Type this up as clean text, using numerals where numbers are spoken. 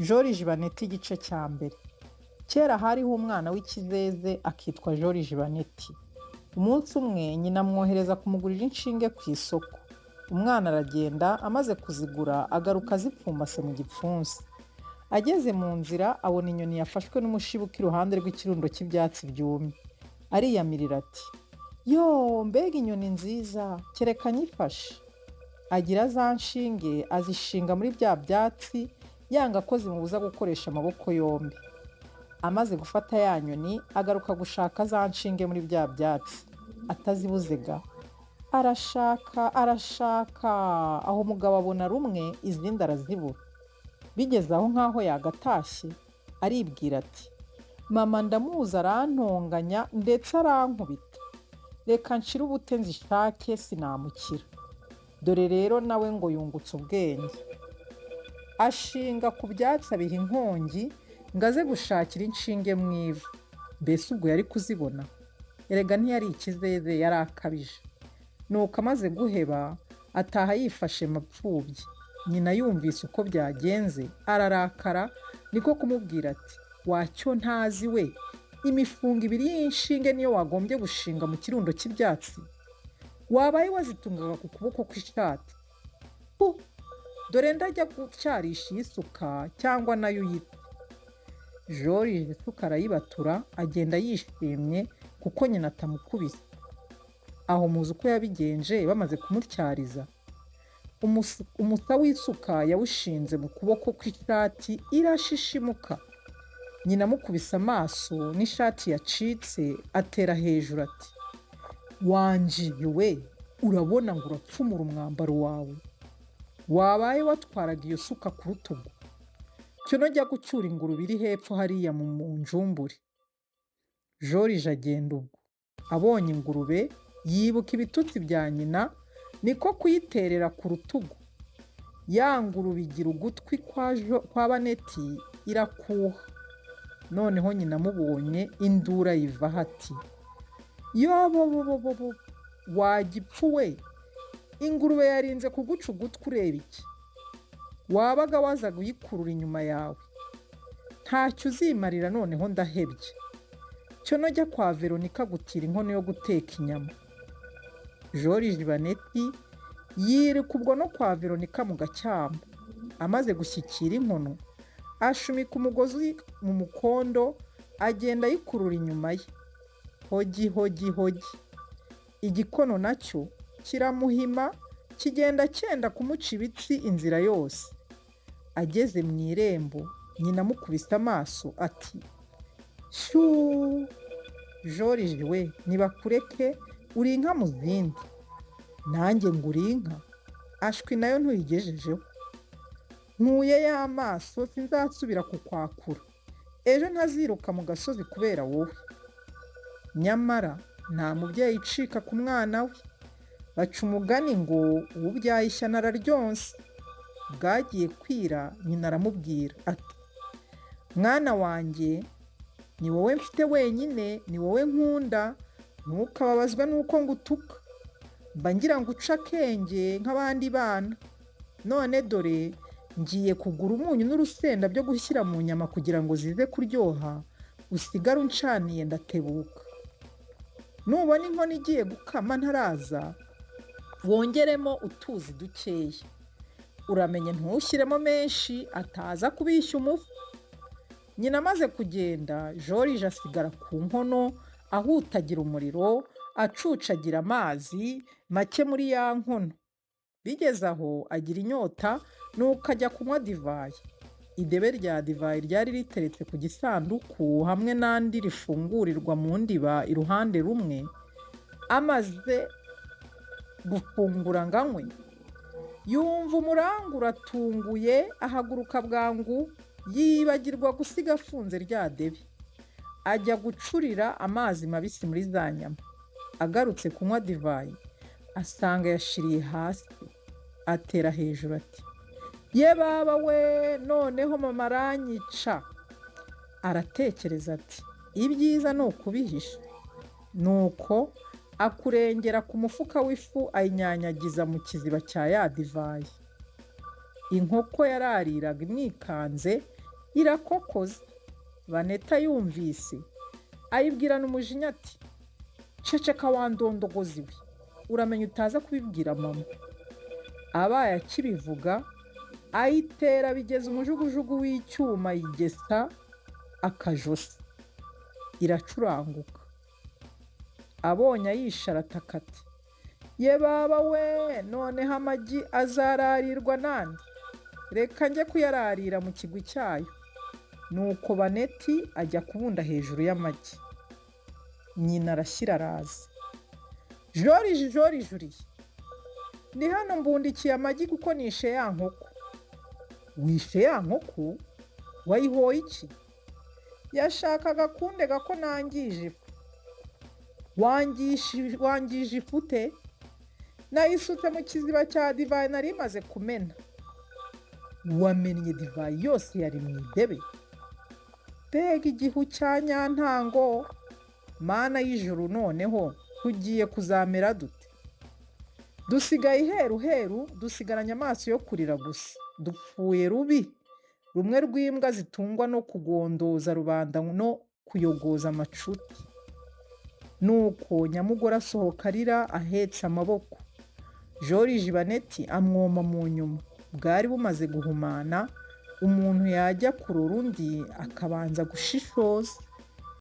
Joriji Baneti igice cya mbere. Kera hariho umwana w'ikizeze akitwa Joriji Baneti. Umunsi umwe nyina amwohereza kumugurira inshinge ku isoko. Umwana aragenda, amaze kuzigura agaruka azipfumbase mu gipfunsi. Ageze mu nzira abona inyoni yafashwe n'umushibuka iruhande rw'ikirundo cy'ibyatsi byumye. Ariyamirira ati, "Yoo, mbega inyoni nziza, kereka nyifashe." Agira za nshinge azishinga muri bya byatsi, yanga ko zimubuza gukoresha amaboko yombi. Amaze gufata ya nyoni agaruka gushaka za nshinge muri bya byatsi. Atazibuze ga. Arashaka, aho umugabo abona rumwe izindi arazibura. Bigeze aho nk'aho yagatashye, aribwira ati, "Mama ndamuzi arantonganya ndetse arankubita. Reka nshire ubute nzishake sinamukira." Dore rero nawe ngo yungutse ubwenge. Ashinga ku byatsi abiha inkongi ngo aze gushakira inshinge mu ivu. Mbese ubwo yari kuzibona? Erega ntiyari ikizeze, yari akabije. Nuko amaze guheba ataha yifashe mapfubyi. Nyina yumvise uko byagenze ararakara, niko kumubwira ati, "Wacyo ntazi we, imifungo ibiri y'inshinge niyo wagombye gushinga mu kirundo cy'ibyatsi? Wabaye wazitungaga ku kuboko kw'ishati? Dore ndajya gucyarisha iyi suka cyangwa nayo uyite." Joriji isuka arayibatura agenda yishimye kuko nyina atamukubise. Aho muzi uko yabigenje bamaze kumutyariza. Umusa w'isuka yawushinze mu kuboko kw'ishati irashishimuka. Nyina amukubise amaso n'ishati yacitse atera hejuru ati, "Wanjiye we, urabona ngo urapfumura umwambaro wawe. Wabaye watwaraga iyo suka ku rutugu. Cyo nojya gucyura ingurube iri hepfo hariya mu njumbure." Joriji agenda ubwo. Abonye ingurube yibuka ibitutsi bya nyina, niko kuyiterera ku rutugu. Ya ngurube igira ugutwi kwa Baneti irakuha. Noneho nyina amubonye indura yivaho ati, "Yobobobobo, wagipfu we, ingurube yarinze kuguca ugutwi ureba iki? Wabaga wazaga uyikurura inyuma yawe. Ntacyo uzimarira noneho ndahebye. Cyo nojya kwa Veronika gutira inkono yo guteka inyama." Joriji Baneti yiruka ubwo no kwa Veronika mu gacyamo. Amaze gushyikira inkono, ashumika umugozi mu mukondo agenda ayikurura inyuma ye. Hogi hogi hogi. Igikono nacyo kiramuhima kigenda cyenda kumuca ibitsi inzira yose. Ageze mu irembo, nyina amukubise amaso ati, "Shuu, Joriji we, nibakureke uri inka mu zindi." "Nanjye ngo uri inka? Ashwi nayo ntuyigejejeho. Nkuye y'amaso sinzasubira kukwakura. Ejo ntaziruka mu gasozi kubera wowe." Nyamara nta mubyeyi icika ku mwana we. Baca umugani ngo uwubyaye ishyano araryonsa. Bwagiye kwira nyina aramubwira ati, "Mwana wanjye, ni wowe mfite wenyine, ni wowe nkunda, ntukababazwe n'uko ngutuka. Mba ngira ngo uce akenge nk'abandi bana. None dore ngiye kugura umunyu n'urusenda byo gushyira mu nyama kugira ngo zize kuryoha, usigare uncaniye ndatebuka. Nubona inkono igiye gukama ntaraza, wongeremo utuzi dukeya. Uramenye ntushyiremo menshi ataza kubishya umufu." Nyina amaze kugenda, Joriji asigara ku nkono ahutagira umuriro, acucagira amazi make muri ya nkono. Bigeze aho agira inyota, nuko ajya kunywa divayi. Idebe rya divayi ryari riteretse ku gisanduku hamwe n'andi rifungurirwa mu ndiba iruhande rumwe. Amaze gufungura ngo anywe, yumva umurangu uratunguye, ahaguruka bwangu, yibagirwa gusiga afunze rya debe. Ajya gucurira amazi mabisi muri za nyama. Agarutse kunywa divayi asanga yashiriye hasi. Atera hejuru ati, "Ye baba we, noneho mama aranyica." Aratekereza ati, "Ibyiza ni ukubihisha." Nuko akurengera ku mufuka w'ifu ayinyanyagiza mu kiziba cya ya divayi. Inkoko yarariraga imwikanze irakokoza. Baneta yumvise ayibwirana umujinya ati, ceceka wa ndondogozi we, uramenya utaza kubibwira mama. Abaye akibivuga ayitera bigeze umujugujugu w'icyuma yigesa akajosi, iracuranguka. Abonye ayishe arataka ati, ye baba we, noneho amagi azararirwa nande, reka njye kuyararira mu kigwi cyayo. Nuko Baneti ajya kubunda hejuru y'amagi. Nyina arashyira araza, joriji joriji uriye, ndi hano mbundikiye amagi kuko nishe ya nkoko. Wishe ya nkoko? Wayihoye iki? Yashakaga kundega ko nangije ifu. Wangije ifu ute? Nayisutse mu kiziba cya divayi nari imaze kumena. Wamennye divayi yose yari mu idebe? Mbega igihu cya nyantango! Mana y'ijuru, noneho tugiye kuzamera dute? Dusigaye iheruheru, dusigaranye amaso yo kurira gusa. Dupfuye rubi, rumwe rw'imbwa zitungwa no kugondoza rubanda no kuyogoza amacuti. Nuko Nyamugore asohoka arira ahetse amaboko. Joriji Baneti amwoma mu nyuma. Bwari bumaze guhumana, umuntu yajya kurora undi akabanza gushishoza.